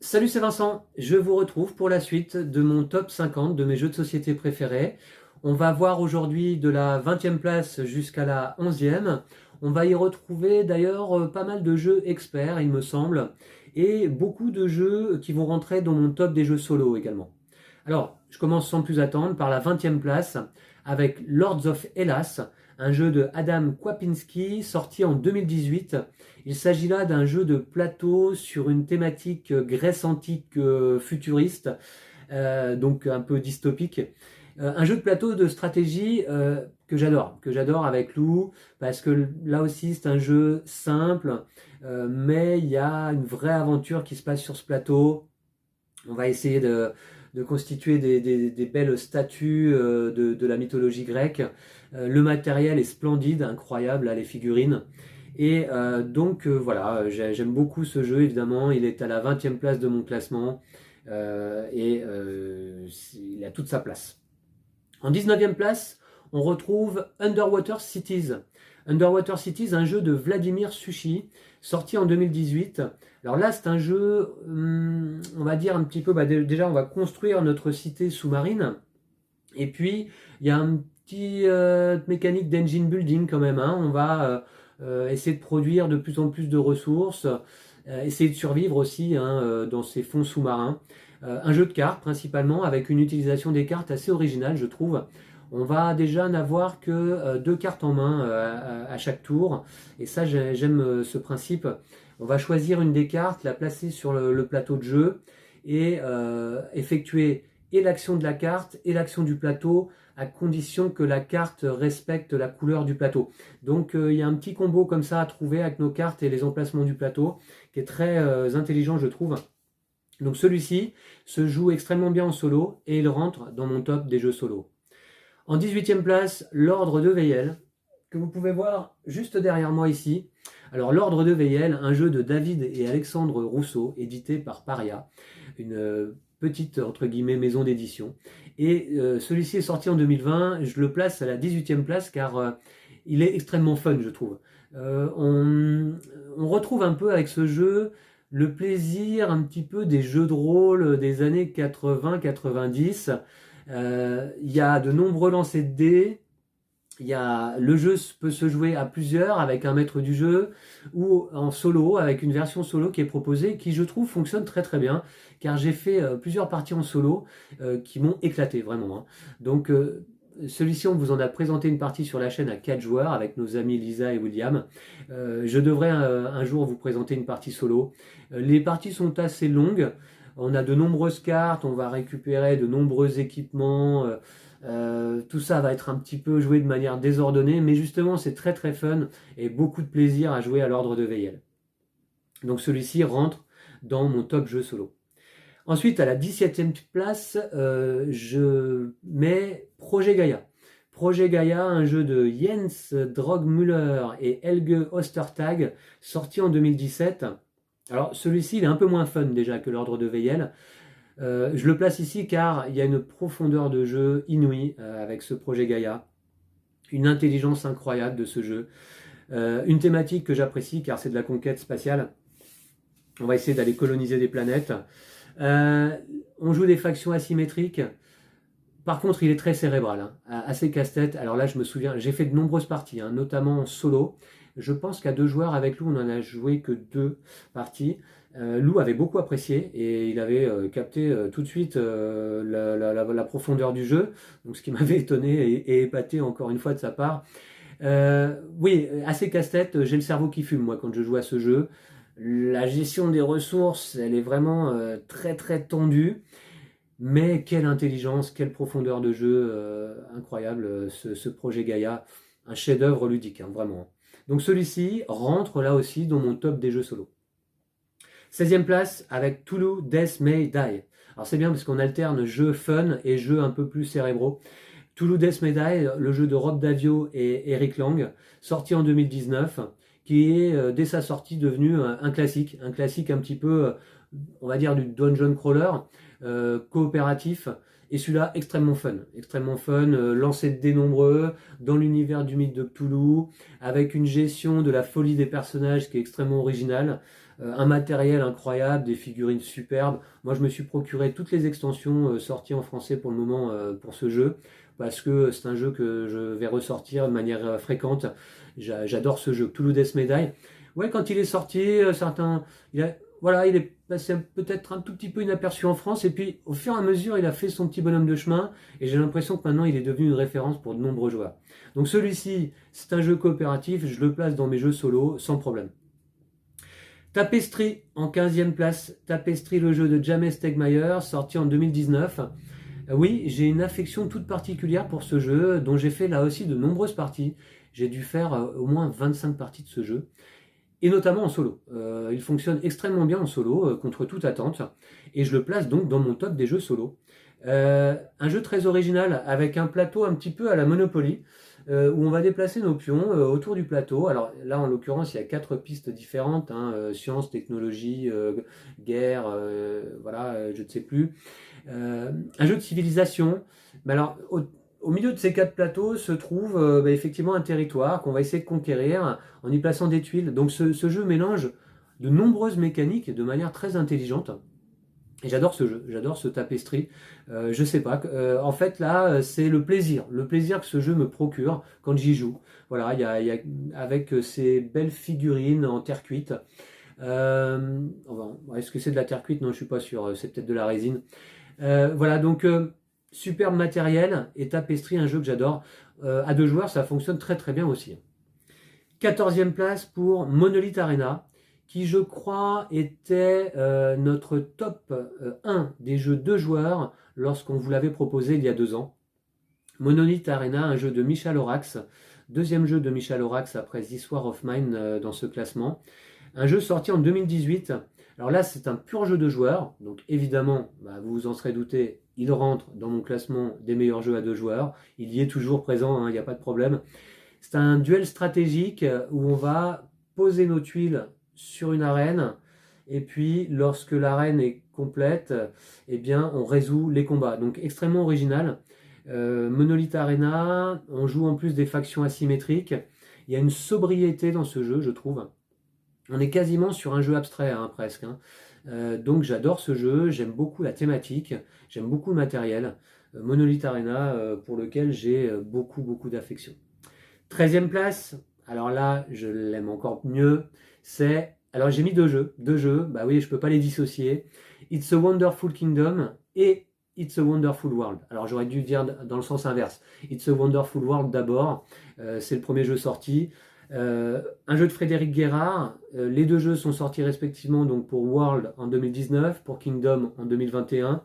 Salut, c'est Vincent, je vous retrouve pour la suite de mon top 50 de mes jeux de société préférés. On va voir aujourd'hui de la 20e place jusqu'à la 11e. On va y retrouver d'ailleurs pas mal de jeux experts, il me semble, et beaucoup de jeux qui vont rentrer dans mon top des jeux solo également. Alors, je commence sans plus attendre par la 20e place avec Lords of Hellas, un jeu de Adam Kwapinski sorti en 2018. Il s'agit là d'un jeu de plateau sur une thématique Grèce antique futuriste, donc un peu dystopique. Un jeu de plateau de stratégie que j'adore avec Lou, parce que là aussi c'est un jeu simple, mais il y a une vraie aventure qui se passe sur ce plateau. On va essayer de constituer des belles statues de la mythologie grecque. Le matériel est splendide, incroyable, là, les figurines. Et voilà, j'aime beaucoup ce jeu, évidemment. Il est à la 20e place de mon classement il a toute sa place. En 19e place, on retrouve Underwater Cities. Underwater Cities, un jeu de Vladimir Sushi, sorti en 2018. Alors là, c'est un jeu, on va dire un petit peu, déjà on va construire notre cité sous-marine. Et puis, il y a un petit mécanique d'engine building quand même. On va essayer de produire de plus en plus de ressources, essayer de survivre aussi dans ces fonds sous-marins. Un jeu de cartes principalement, avec une utilisation des cartes assez originale, je trouve. On va déjà n'avoir que deux cartes en main à chaque tour. Et ça, j'aime ce principe. On va choisir une des cartes, la placer sur le plateau de jeu et effectuer et l'action de la carte et l'action du plateau à condition que la carte respecte la couleur du plateau. Donc il y a un petit combo comme ça à trouver avec nos cartes et les emplacements du plateau qui est très intelligent, je trouve. Donc celui-ci se joue extrêmement bien en solo et il rentre dans mon top des jeux solo. En 18e place, l'Ordre de Veyel, que vous pouvez voir juste derrière moi ici. Alors l'Ordre de Veyel, un jeu de David et Alexandre Rousseau, édité par Paria, une petite entre guillemets maison d'édition. Et celui-ci est sorti en 2020, je le place à la 18e place car il est extrêmement fun, je trouve. On retrouve un peu avec ce jeu le plaisir un petit peu des jeux de rôle des années 80-90. Il y a de nombreux lancers de dés. Le jeu peut se jouer à plusieurs avec un maître du jeu ou en solo avec une version solo qui est proposée qui je trouve fonctionne très très bien car j'ai fait plusieurs parties en solo qui m'ont éclaté vraiment. Donc celui-ci on vous en a présenté une partie sur la chaîne à 4 joueurs avec nos amis Lisa et William. Je devrais un jour vous présenter une partie solo. Les parties sont assez longues. On a de nombreuses cartes, on va récupérer de nombreux équipements. Tout ça va être un petit peu joué de manière désordonnée, mais justement c'est très très fun et beaucoup de plaisir à jouer à l'Ordre de Veyel. Donc celui-ci rentre dans mon top jeu solo. Ensuite, à la 17e place, je mets Projet Gaia. Projet Gaia, un jeu de Jens Drogmüller et Helge Ostertag, sorti en 2017. Alors celui-ci il est un peu moins fun déjà que l'Ordre de Veyel. Je le place ici car il y a une profondeur de jeu inouïe avec ce projet Gaia, une intelligence incroyable de ce jeu, une thématique que j'apprécie car c'est de la conquête spatiale. On va essayer d'aller coloniser des planètes. On joue des factions asymétriques. Par contre, il est très cérébral, assez casse-tête. Alors là, je me souviens, j'ai fait de nombreuses parties, notamment en solo. Je pense qu'à deux joueurs avec Lou, on n'en a joué que deux parties. Lou avait beaucoup apprécié et il avait capté tout de suite la profondeur du jeu, donc ce qui m'avait étonné et épaté encore une fois de sa part. Oui, assez casse-tête, j'ai le cerveau qui fume moi quand je joue à ce jeu. La gestion des ressources, elle est vraiment très très tendue. Mais quelle intelligence, quelle profondeur de jeu incroyable, ce projet Gaia, un chef-d'œuvre ludique, vraiment. Donc celui-ci rentre là aussi dans mon top des jeux solo. 16e place avec Toulouse Death May Die. Alors c'est bien parce qu'on alterne jeux fun et jeux un peu plus cérébraux. Toulouse Death May Die, le jeu de Rob Daviau et Eric Lang, sorti en 2019, qui est dès sa sortie devenu un classique un petit peu, on va dire du dungeon crawler, coopératif, et celui-là extrêmement fun, lancé de dés nombreux, dans l'univers du mythe de Cthulhu, avec une gestion de la folie des personnages qui est extrêmement originale. un matériel incroyable, des figurines superbes. Moi, je me suis procuré toutes les extensions sorties en français pour le moment pour ce jeu, parce que c'est un jeu que je vais ressortir de manière fréquente. J'adore ce jeu, Cthulhu Death Medaille. Ouais, quand il est sorti, voilà, il est passé peut-être un tout petit peu inaperçu en France, et puis au fur et à mesure, il a fait son petit bonhomme de chemin, et j'ai l'impression que maintenant, il est devenu une référence pour de nombreux joueurs. Donc celui-ci, c'est un jeu coopératif, je le place dans mes jeux solo sans problème. Tapestry en 15e place. Tapestry, le jeu de James Stegmaier, sorti en 2019. Oui, j'ai une affection toute particulière pour ce jeu, dont j'ai fait là aussi de nombreuses parties. J'ai dû faire au moins 25 parties de ce jeu, et notamment en solo. Il fonctionne extrêmement bien en solo, contre toute attente, et je le place donc dans mon top des jeux solo. Un jeu très original, avec un plateau un petit peu à la Monopoly, où on va déplacer nos pions autour du plateau. Alors là, en l'occurrence, il y a 4 pistes différentes, hein, sciences, technologie, guerre, voilà, je ne sais plus. Un jeu de civilisation. Mais alors, au milieu de ces 4 plateaux se trouve effectivement un territoire qu'on va essayer de conquérir en y plaçant des tuiles. Donc ce jeu mélange de nombreuses mécaniques de manière très intelligente. Et j'adore ce jeu, j'adore ce Tapestry. Je sais pas, en fait là, c'est le plaisir que ce jeu me procure quand j'y joue. Voilà, avec ces belles figurines en terre cuite. Est-ce que c'est de la terre cuite? Non, je suis pas sûr. C'est peut-être de la résine. Voilà, donc superbe matériel, et Tapestry, un jeu que j'adore. À 2 joueurs, ça fonctionne très très bien aussi. 14e place pour Monolith Arena, qui je crois était notre top 1 des jeux 2 joueurs lorsqu'on vous l'avait proposé il y a 2 ans. Monolith Arena, un jeu de Michal Orax, deuxième jeu de Michal Orax après This War of Mine dans ce classement. Un jeu sorti en 2018. Alors là, c'est un pur jeu de joueurs, donc évidemment, vous vous en serez douté, il rentre dans mon classement des meilleurs jeux à 2 joueurs. Il y est toujours présent, il n'y a pas de problème. C'est un duel stratégique où on va poser nos tuiles sur une arène, et puis lorsque l'arène est complète, eh bien on résout les combats. Donc extrêmement original. Monolith Arena, on joue en plus des factions asymétriques. Il y a une sobriété dans ce jeu, je trouve. On est quasiment sur un jeu abstrait, hein, presque. Donc j'adore ce jeu, j'aime beaucoup la thématique, j'aime beaucoup le matériel. Monolith Arena, pour lequel j'ai beaucoup d'affection. 13e place, alors là, je l'aime encore mieux, alors j'ai mis 2 jeux, bah oui, je peux pas les dissocier. It's a Wonderful Kingdom et It's a Wonderful World. Alors j'aurais dû dire dans le sens inverse. It's a Wonderful World d'abord, c'est le premier jeu sorti. Un jeu de Frédéric Guérard, les 2 jeux sont sortis respectivement donc pour World en 2019, pour Kingdom en 2021.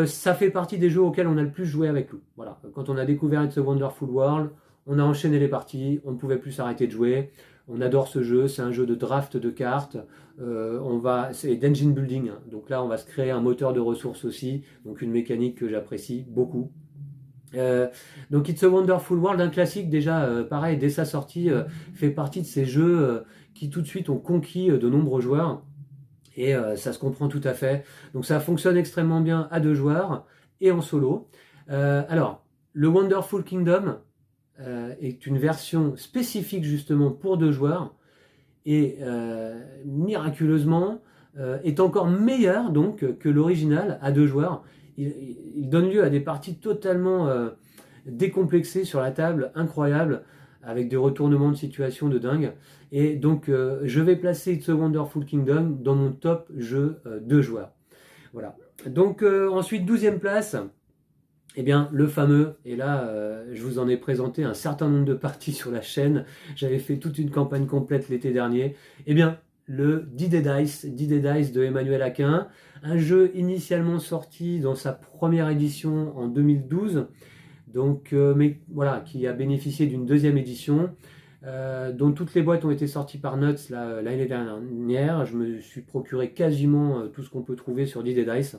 Ça fait partie des jeux auxquels on a le plus joué avec nous. Voilà. Quand on a découvert It's a Wonderful World, on a enchaîné les parties, on ne pouvait plus s'arrêter de jouer. On adore ce jeu, c'est un jeu de draft de cartes. C'est d'engine building, hein. Donc là, on va se créer un moteur de ressources aussi, donc une mécanique que j'apprécie beaucoup. Donc It's a Wonderful World, un classique déjà, pareil, dès sa sortie, fait partie de ces jeux qui tout de suite ont conquis de nombreux joueurs. Et ça se comprend tout à fait. Donc ça fonctionne extrêmement bien à 2 joueurs et en solo. Alors, le Wonderful Kingdom est une version spécifique justement pour 2 joueurs. Et miraculeusement, est encore meilleur donc que l'original à 2 joueurs. Il donne lieu à des parties totalement décomplexées sur la table, incroyables, avec des retournements de situation de dingue. Et donc je vais placer It's a Wonderful Kingdom dans mon top jeu 2 joueurs. Voilà. Donc ensuite, 12e place, eh bien le fameux, et là je vous en ai présenté un certain nombre de parties sur la chaîne, j'avais fait toute une campagne complète l'été dernier, eh bien le D-Day Dice de Emmanuel Aquin, un jeu initialement sorti dans sa première édition en 2012, donc, mais voilà, qui a bénéficié d'une 2e édition, dont toutes les boîtes ont été sorties par Nuts l'année dernière. Je me suis procuré quasiment tout ce qu'on peut trouver sur D-Day Dice,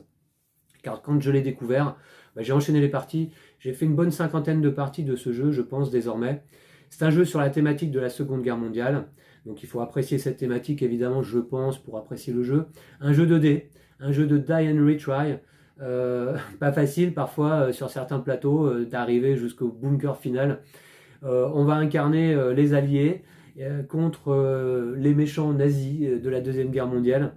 car quand je l'ai découvert, j'ai enchaîné les parties, j'ai fait une bonne 50aine de parties de ce jeu, je pense désormais. C'est un jeu sur la thématique de la Seconde Guerre mondiale, donc il faut apprécier cette thématique évidemment, je pense, pour apprécier le jeu. Un jeu de dés, un jeu de die and retry, pas facile parfois sur certains plateaux d'arriver jusqu'au bunker final. On va incarner les alliés, contre les méchants nazis de la Deuxième Guerre mondiale.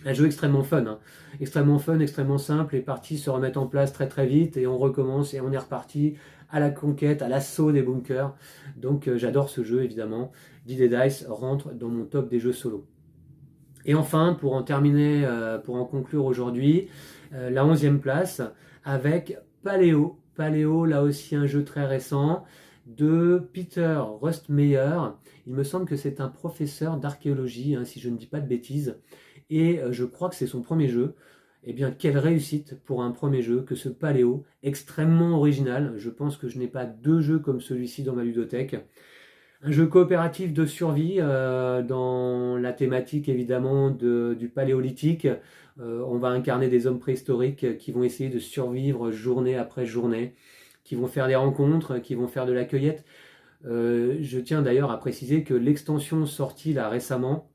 Un jeu extrêmement fun, hein. Extrêmement fun, extrêmement simple. Les parties se remettent en place très très vite et on recommence et on est reparti à la conquête, à l'assaut des bunkers. Donc j'adore ce jeu évidemment. D&D Dice rentre dans mon top des jeux solo. Et enfin, pour en terminer, pour en conclure aujourd'hui, la 11e place avec Paléo. Paléo, là aussi un jeu très récent de Peter Rustmeyer. Il me semble que c'est un professeur d'archéologie, hein, si je ne dis pas de bêtises. Et je crois que c'est son premier jeu. Eh bien, quelle réussite pour un premier jeu que ce Paléo, extrêmement original. Je pense que je n'ai pas deux jeux comme celui-ci dans ma ludothèque. Un jeu coopératif de survie dans la thématique évidemment du paléolithique. On va incarner des hommes préhistoriques qui vont essayer de survivre journée après journée, qui vont faire des rencontres, qui vont faire de la cueillette. Je tiens d'ailleurs à préciser que l'extension sortie là récemment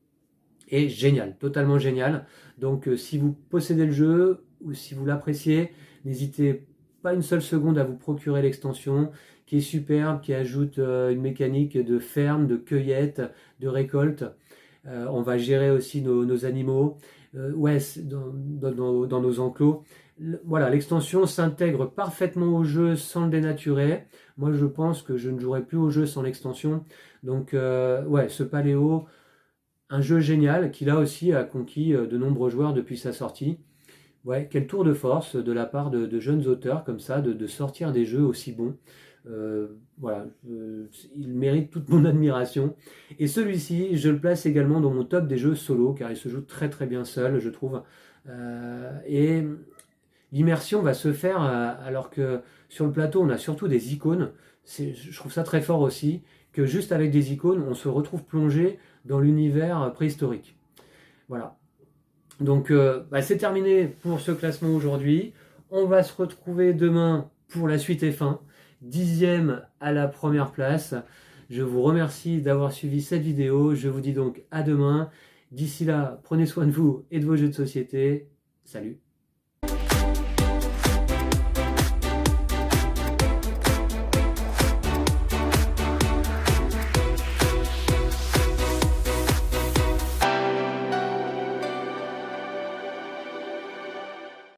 est géniale, totalement géniale. Donc si vous possédez le jeu ou si vous l'appréciez, n'hésitez pas une seule seconde à vous procurer l'extension qui est superbe, qui ajoute une mécanique de ferme, de cueillette, de récolte. On va gérer aussi nos animaux dans nos enclos. Voilà, l'extension s'intègre parfaitement au jeu sans le dénaturer. Moi, je pense que je ne jouerai plus au jeu sans l'extension. Donc, ce Paléo, un jeu génial qui là aussi a conquis de nombreux joueurs depuis sa sortie. Ouais, quel tour de force de la part de jeunes auteurs comme ça, de sortir des jeux aussi bons. Il mérite toute mon admiration. Et celui-ci, je le place également dans mon top des jeux solo, car il se joue très très bien seul, je trouve. Et l'immersion va se faire alors que sur le plateau, on a surtout des icônes. Je trouve ça très fort aussi, que juste avec des icônes, on se retrouve plongé dans l'univers préhistorique. Voilà. Donc, c'est terminé pour ce classement aujourd'hui. On va se retrouver demain pour la suite et fin. 10e à la première place. Je vous remercie d'avoir suivi cette vidéo. Je vous dis donc à demain. D'ici là, prenez soin de vous et de vos jeux de société. Salut!